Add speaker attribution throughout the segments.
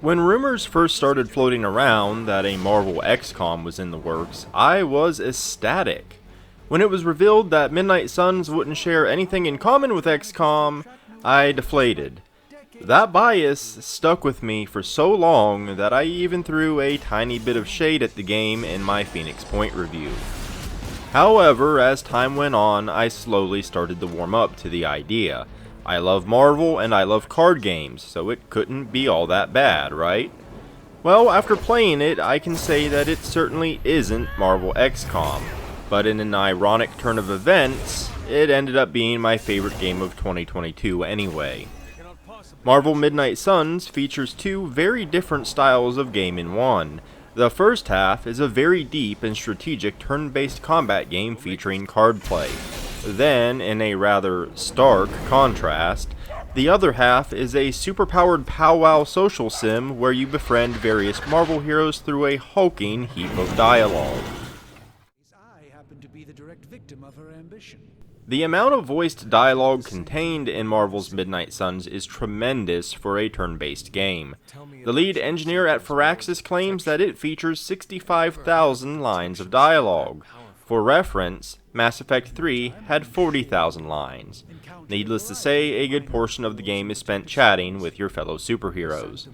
Speaker 1: When rumors first started floating around that a Marvel XCOM was in the works, I was ecstatic. When it was revealed that Midnight Suns wouldn't share anything in common with XCOM, I deflated. That bias stuck with me for so long that I even threw a tiny bit of shade at the game in my Phoenix Point review. However, as time went on, I slowly started to warm up to the idea. I love Marvel and I love card games, so it couldn't be all that bad, right? Well, after playing it, I can say that it certainly isn't Marvel XCOM, but in an ironic turn of events, it ended up being my favorite game of 2022 anyway. Marvel Midnight Suns features two very different styles of game in one. The first half is a very deep and strategic turn-based combat game featuring card play. Then, in a rather stark contrast, the other half is a superpowered pow-wow social sim where you befriend various Marvel heroes through a hulking heap of dialogue.
Speaker 2: I happen to be the direct victim of her ambition.
Speaker 1: The amount of voiced dialogue contained in Marvel's Midnight Suns is tremendous for a turn-based game. The lead engineer at Firaxis claims that it features 65,000 lines of dialogue. For reference, Mass Effect 3 had 40,000 lines. Needless to say, a good portion of the game is spent chatting with your fellow superheroes.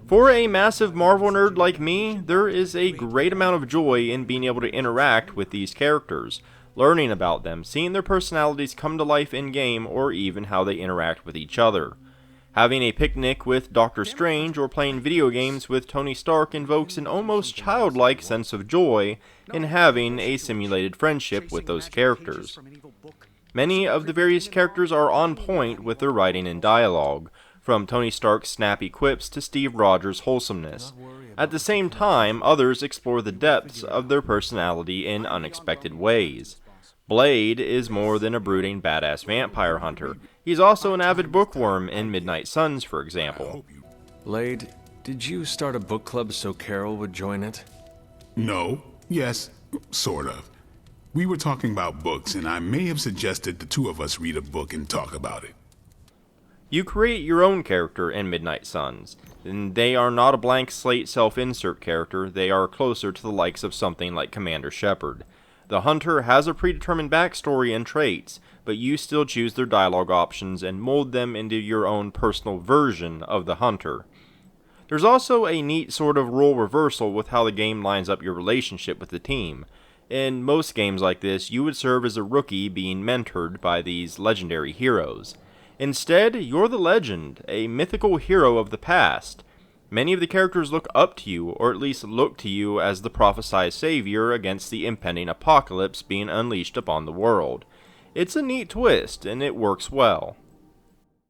Speaker 1: For a massive Marvel nerd like me, there is a great amount of joy in being able to interact with these characters, learning about them, seeing their personalities come to life in-game, or even how they interact with each other. Having a picnic with Doctor Strange or playing video games with Tony Stark invokes an almost childlike sense of joy in having a simulated friendship with those characters. Many of the various characters are on point with their writing and dialogue, from Tony Stark's snappy quips to Steve Rogers' wholesomeness. At the same time, others explore the depths of their personality in unexpected ways. Blade is more than a brooding badass vampire hunter. He's also an avid bookworm in Midnight Suns, for example.
Speaker 3: Blade, did you start a book club so Carol would join it?
Speaker 4: No. Yes. Sort of. We were talking about books, and I may have suggested the two of us read a book and talk about it.
Speaker 1: You create your own character in Midnight Suns, and they are not a blank slate self-insert character, they are closer to the likes of something like Commander Shepard. The hunter has a predetermined backstory and traits, but you still choose their dialogue options and mold them into your own personal version of the hunter. There's also a neat sort of role reversal with how the game lines up your relationship with the team. In most games like this, you would serve as a rookie being mentored by these legendary heroes. Instead, you're the legend, a mythical hero of the past. Many of the characters look up to you, or at least look to you as the prophesied savior against the impending apocalypse being unleashed upon the world. It's a neat twist, and it works well.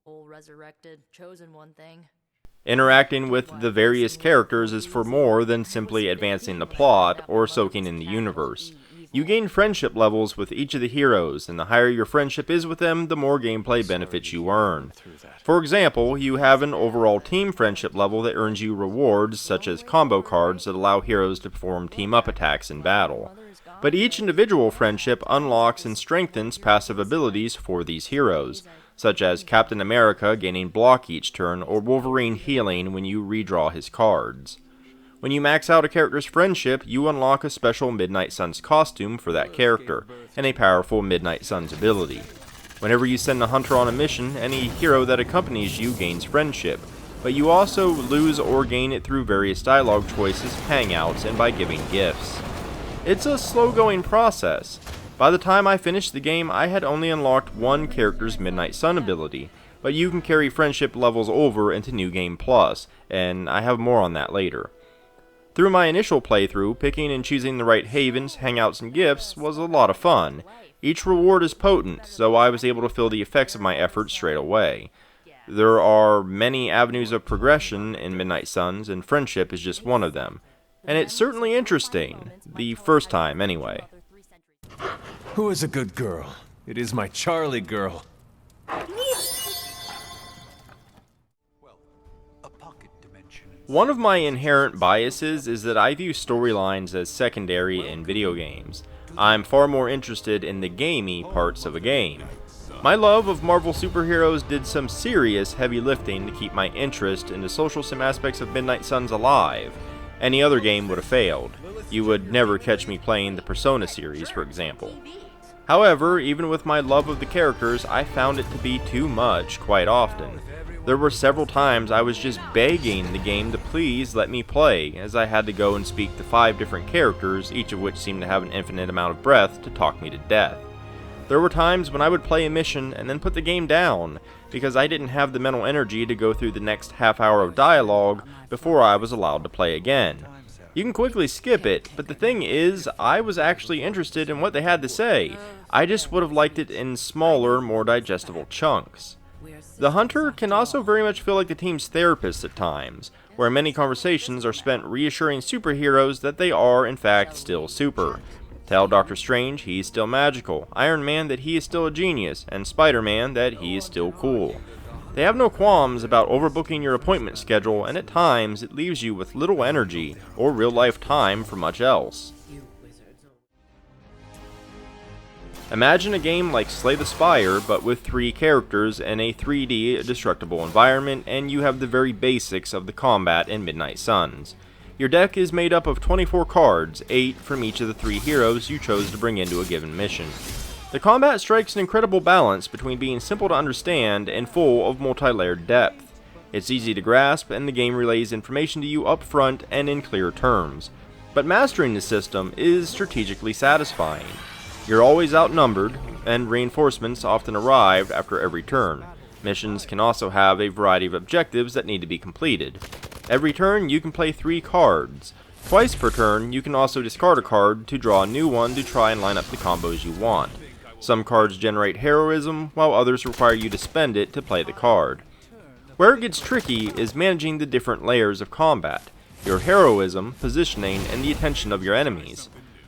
Speaker 5: Resurrected, chosen one thing.
Speaker 1: Interacting with the various characters is for more than simply advancing the plot or soaking in the universe. You gain friendship levels with each of the heroes, and the higher your friendship is with them, the more gameplay benefits you earn. For example, you have an overall team friendship level that earns you rewards such as combo cards that allow heroes to perform team-up attacks in battle. But each individual friendship unlocks and strengthens passive abilities for these heroes, such as Captain America gaining block each turn or Wolverine healing when you redraw his cards. When you max out a character's friendship, you unlock a special Midnight Suns costume for that character, and a powerful Midnight Suns ability. Whenever you send a hunter on a mission, any hero that accompanies you gains friendship, but you also lose or gain it through various dialogue choices, hangouts, and by giving gifts. It's a slow-going process. By the time I finished the game, I had only unlocked one character's Midnight Sun ability, but you can carry friendship levels over into New Game Plus, and I have more on that later. Through my initial playthrough, picking and choosing the right havens, hangouts, and gifts was a lot of fun. Each reward is potent, so I was able to feel the effects of my efforts straight away. There are many avenues of progression in Midnight Suns, and friendship is just one of them. And it's certainly interesting, the first time anyway.
Speaker 3: Who is a good girl? It is my Charlie girl.
Speaker 1: One of my inherent biases is that I view storylines as secondary in video games. I'm far more interested in the gamey parts of a game. My love of Marvel superheroes did some serious heavy lifting to keep my interest in the social sim aspects of Midnight Suns alive. Any other game would have failed. You would never catch me playing the Persona series, for example. However, even with my love of the characters, I found it to be too much quite often. There were several times I was just begging the game to please let me play, as I had to go and speak to 5 different characters, each of which seemed to have an infinite amount of breath to talk me to death. There were times when I would play a mission and then put the game down, because I didn't have the mental energy to go through the next half hour of dialogue before I was allowed to play again. You can quickly skip it, but the thing is, I was actually interested in what they had to say. I just would have liked it in smaller, more digestible chunks. The Hunter can also very much feel like the team's therapist at times, where many conversations are spent reassuring superheroes that they are, in fact, still super. Tell Doctor Strange he's still magical, Iron Man that he is still a genius, and Spider-Man that he is still cool. They have no qualms about overbooking your appointment schedule, and at times it leaves you with little energy or real-life time for much else. Imagine a game like Slay the Spire, but with 3 characters in a 3D destructible environment, and you have the very basics of the combat in Midnight Suns. Your deck is made up of 24 cards, 8 from each of the 3 heroes you chose to bring into a given mission. The combat strikes an incredible balance between being simple to understand and full of multi-layered depth. It's easy to grasp, and the game relays information to you up front and in clear terms. But mastering the system is strategically satisfying. You're always outnumbered, and reinforcements often arrive after every turn. Missions can also have a variety of objectives that need to be completed. Every turn you can play 3 cards. Twice per turn you can also discard a card to draw a new one to try and line up the combos you want. Some cards generate heroism, while others require you to spend it to play the card. Where it gets tricky is managing the different layers of combat, your heroism, positioning, and the attention of your enemies.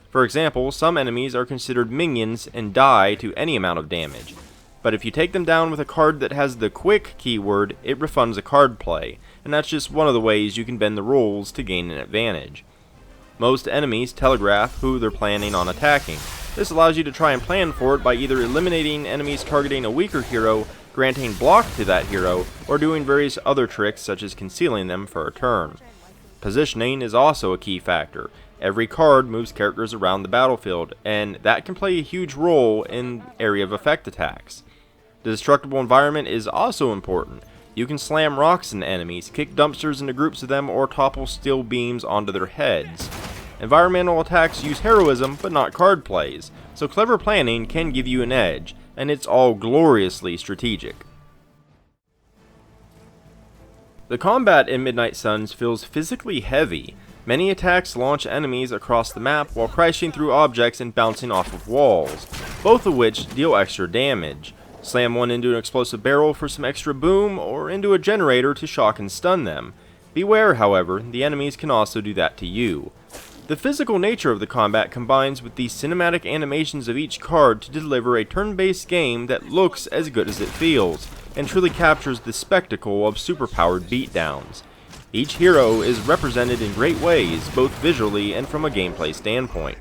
Speaker 1: For example, some enemies are considered minions and die to any amount of damage. But if you take them down with a card that has the quick keyword, it refunds a card play, and that's just one of the ways you can bend the rules to gain an advantage. Most enemies telegraph who they're planning on attacking. This allows you to try and plan for it by either eliminating enemies targeting a weaker hero, granting block to that hero, or doing various other tricks such as concealing them for a turn. Positioning is also a key factor. Every card moves characters around the battlefield, and that can play a huge role in area of effect attacks. The destructible environment is also important. You can slam rocks into enemies, kick dumpsters into groups of them, or topple steel beams onto their heads. Environmental attacks use heroism, but not card plays, so clever planning can give you an edge, and it's all gloriously strategic. The combat in Midnight Suns feels physically heavy. Many attacks launch enemies across the map while crashing through objects and bouncing off of walls, both of which deal extra damage. Slam one into an explosive barrel for some extra boom, or into a generator to shock and stun them. Beware, however, the enemies can also do that to you. The physical nature of the combat combines with the cinematic animations of each card to deliver a turn-based game that looks as good as it feels, and truly captures the spectacle of superpowered beatdowns. Each hero is represented in great ways, both visually and from a gameplay standpoint.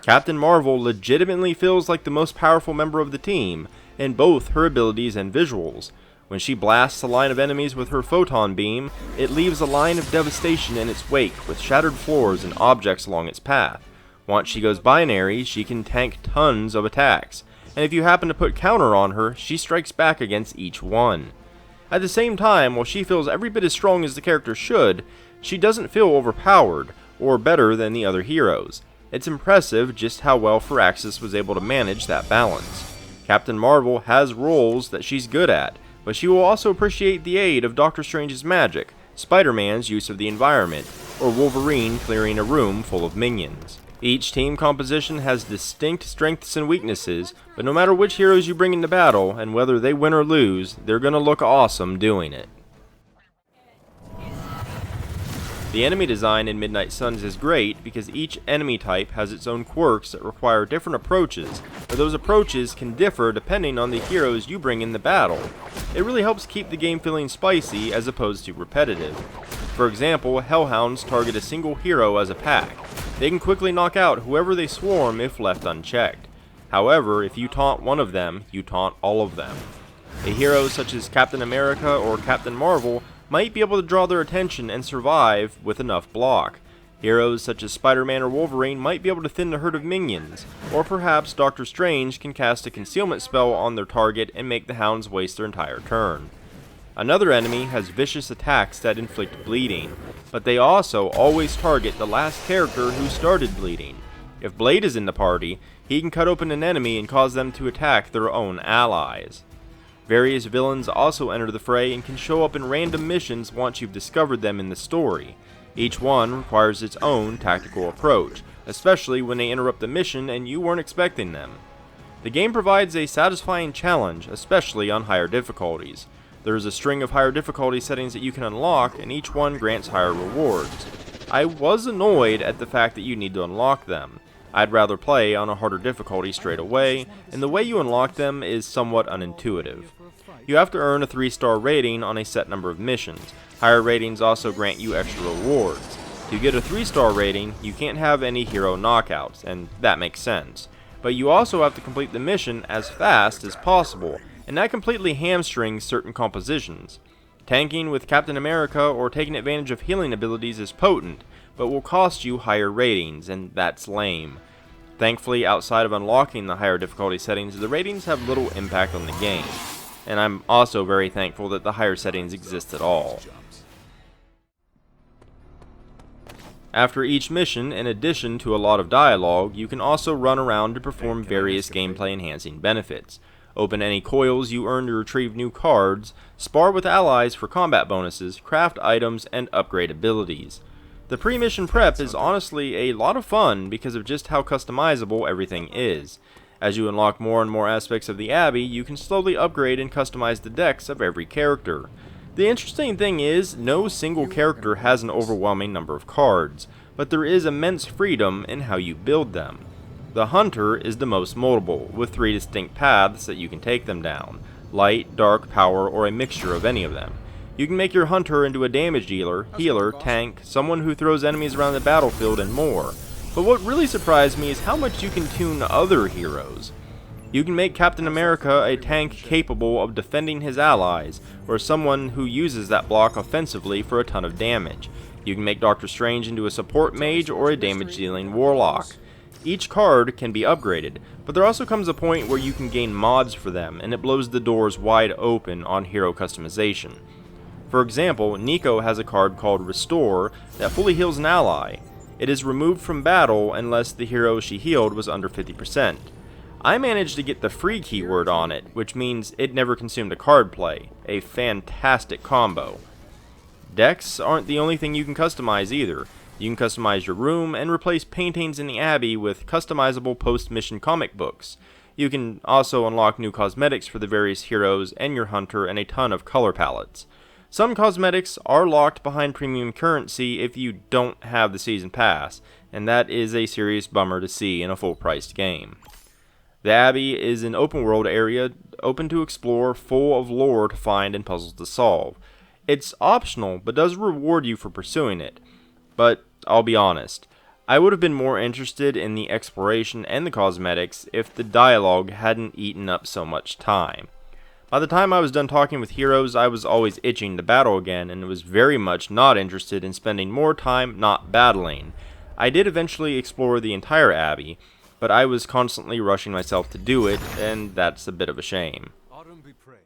Speaker 1: Captain Marvel legitimately feels like the most powerful member of the team, in both her abilities and visuals. When she blasts a line of enemies with her photon beam, it leaves a line of devastation in its wake, with shattered floors and objects along its path. Once she goes binary, she can tank tons of attacks, and if you happen to put counter on her, she strikes back against each one. At the same time, while she feels every bit as strong as the character should, she doesn't feel overpowered, or better than the other heroes. It's impressive just how well Firaxis was able to manage that balance. Captain Marvel has roles that she's good at, but she will also appreciate the aid of Doctor Strange's magic, Spider-Man's use of the environment, or Wolverine clearing a room full of minions. Each team composition has distinct strengths and weaknesses, but no matter which heroes you bring into battle, and whether they win or lose, they're gonna look awesome doing it. The enemy design in Midnight Suns is great because each enemy type has its own quirks that require different approaches, but those approaches can differ depending on the heroes you bring in the battle. It really helps keep the game feeling spicy as opposed to repetitive. For example, Hellhounds target a single hero as a pack. They can quickly knock out whoever they swarm if left unchecked. However, if you taunt one of them, you taunt all of them. A hero such as Captain America or Captain Marvel might be able to draw their attention and survive with enough block. Heroes such as Spider-Man or Wolverine might be able to thin the herd of minions, or perhaps Doctor Strange can cast a concealment spell on their target and make the hounds waste their entire turn. Another enemy has vicious attacks that inflict bleeding, but they also always target the last character who started bleeding. If Blade is in the party, he can cut open an enemy and cause them to attack their own allies. Various villains also enter the fray and can show up in random missions once you've discovered them in the story. Each one requires its own tactical approach, especially when they interrupt the mission and you weren't expecting them. The game provides a satisfying challenge, especially on higher difficulties. There is a string of higher difficulty settings that you can unlock, and each one grants higher rewards. I was annoyed at the fact that you need to unlock them. I'd rather play on a harder difficulty straight away, and the way you unlock them is somewhat unintuitive. You have to earn a 3-star rating on a set number of missions. Higher ratings also grant you extra rewards. To get a 3-star rating, you can't have any hero knockouts, and that makes sense. But you also have to complete the mission as fast as possible, and that completely hamstrings certain compositions. Tanking with Captain America or taking advantage of healing abilities is potent, but will cost you higher ratings, and that's lame. Thankfully, outside of unlocking the higher difficulty settings, the ratings have little impact on the game, and I'm also very thankful that the higher settings exist at all. After each mission, in addition to a lot of dialogue, you can also run around to perform various gameplay enhancing benefits. Open any coils you earn to retrieve new cards, spar with allies for combat bonuses, craft items, and upgrade abilities. The pre-mission prep is honestly a lot of fun because of just how customizable everything is. As you unlock more and more aspects of the Abbey, you can slowly upgrade and customize the decks of every character. The interesting thing is, no single character has an overwhelming number of cards, but there is immense freedom in how you build them. The Hunter is the most moldable, with 3 distinct paths that you can take them down: light, dark, power, or a mixture of any of them. You can make your Hunter into a damage dealer, healer, tank, someone who throws enemies around the battlefield, and more. But what really surprised me is how much you can tune other heroes. You can make Captain America a tank capable of defending his allies, or someone who uses that block offensively for a ton of damage. You can make Doctor Strange into a support mage or a damage-dealing warlock. Each card can be upgraded, but there also comes a point where you can gain mods for them, and it blows the doors wide open on hero customization. For example, Nico has a card called Restore that fully heals an ally. It is removed from battle unless the hero she healed was under 50%. I managed to get the free keyword on it, which means it never consumed a card play. A fantastic combo. Decks aren't the only thing you can customize either. You can customize your room and replace paintings in the Abbey with customizable post-mission comic books. You can also unlock new cosmetics for the various heroes and your Hunter and a ton of color palettes. Some cosmetics are locked behind premium currency if you don't have the season pass, and that is a serious bummer to see in a full-priced game. The Abbey is an open-world area open to explore, full of lore to find and puzzles to solve. It's optional, but does reward you for pursuing it. But I'll be honest, I would have been more interested in the exploration and the cosmetics if the dialogue hadn't eaten up so much time. By the time I was done talking with heroes, I was always itching to battle again and was very much not interested in spending more time not battling. I did eventually explore the entire Abbey, but I was constantly rushing myself to do it, and that's a bit of a shame.
Speaker 3: Autumn be praised.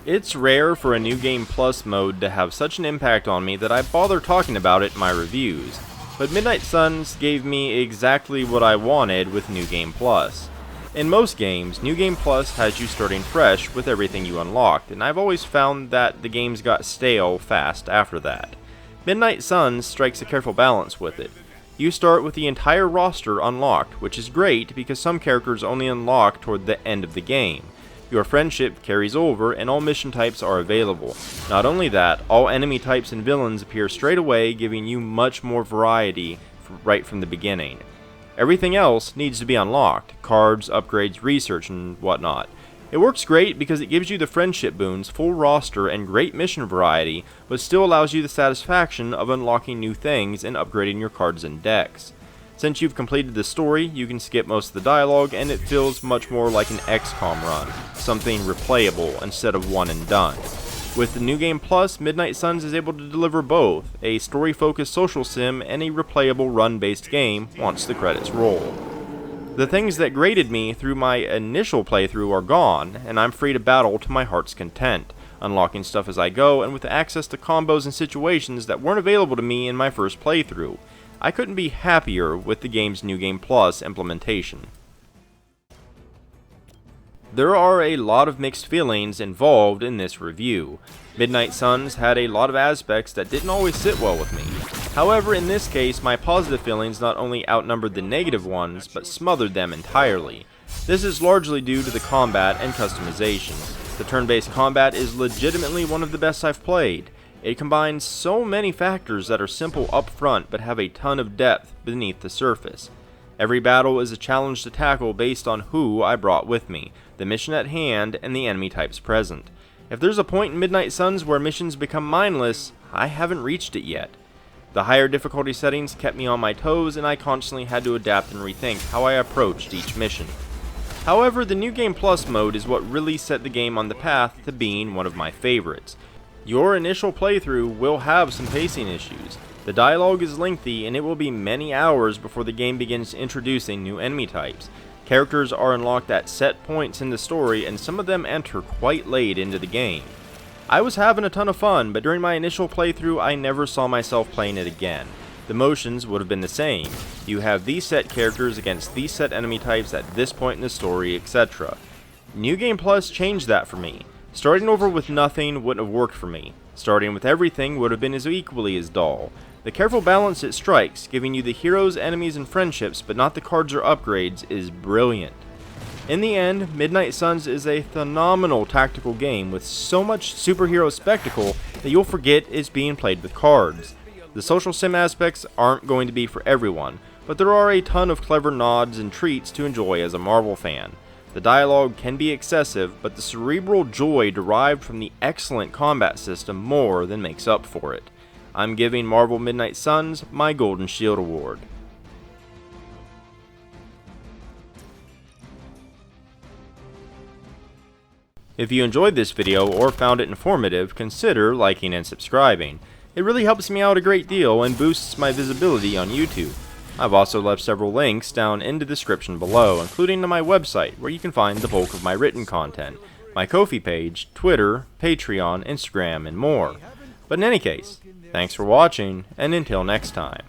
Speaker 1: It's rare for a New Game Plus mode to have such an impact on me that I bother talking about it in my reviews, but Midnight Suns gave me exactly what I wanted with New Game Plus. In most games, New Game Plus has you starting fresh with everything you unlocked, and I've always found that the games got stale fast after that. Midnight Suns strikes a careful balance with it. You start with the entire roster unlocked, which is great because some characters only unlock toward the end of the game. Your friendship carries over, and all mission types are available. Not only that, all enemy types and villains appear straight away, giving you much more variety right from the beginning. Everything else needs to be unlocked: cards, upgrades, research, and whatnot. It works great because it gives you the friendship boons, full roster, and great mission variety, but still allows you the satisfaction of unlocking new things and upgrading your cards and decks. Since you've completed the story, you can skip most of the dialogue and it feels much more like an XCOM run, something replayable instead of one and done. With the New Game Plus, Midnight Suns is able to deliver both, a story-focused social sim and a replayable run-based game once the credits roll. The things that grated me through my initial playthrough are gone, and I'm free to battle to my heart's content, unlocking stuff as I go and with access to combos and situations that weren't available to me in my first playthrough. I couldn't be happier with the game's New Game Plus implementation. There are a lot of mixed feelings involved in this review. Midnight Suns had a lot of aspects that didn't always sit well with me. However, in this case, my positive feelings not only outnumbered the negative ones, but smothered them entirely. This is largely due to the combat and customization. The turn-based combat is legitimately one of the best I've played. It combines so many factors that are simple up front but have a ton of depth beneath the surface. Every battle is a challenge to tackle based on who I brought with me, the mission at hand, and the enemy types present. If there's a point in Midnight Suns where missions become mindless, I haven't reached it yet. The higher difficulty settings kept me on my toes and I constantly had to adapt and rethink how I approached each mission. However, the New Game Plus mode is what really set the game on the path to being one of my favorites. Your initial playthrough will have some pacing issues. The dialogue is lengthy and it will be many hours before the game begins introducing new enemy types. Characters are unlocked at set points in the story and some of them enter quite late into the game. I was having a ton of fun, but during my initial playthrough I never saw myself playing it again. The motions would have been the same. You have these set characters against these set enemy types at this point in the story, etc. New Game Plus changed that for me. Starting over with nothing wouldn't have worked for me. Starting with everything would have been as equally as dull. The careful balance it strikes, giving you the heroes, enemies, and friendships, but not the cards or upgrades, is brilliant. In the end, Midnight Suns is a phenomenal tactical game with so much superhero spectacle that you'll forget it's being played with cards. The social sim aspects aren't going to be for everyone, but there are a ton of clever nods and treats to enjoy as a Marvel fan. The dialogue can be excessive, but the cerebral joy derived from the excellent combat system more than makes up for it. I'm giving Marvel Midnight Suns my Golden Shield Award. If you enjoyed this video or found it informative, consider liking and subscribing. It really helps me out a great deal and boosts my visibility on YouTube. I've also left several links down in the description below, including to my website where you can find the bulk of my written content, my Ko-fi page, Twitter, Patreon, Instagram, and more. But in any case, thanks for watching, and until next time.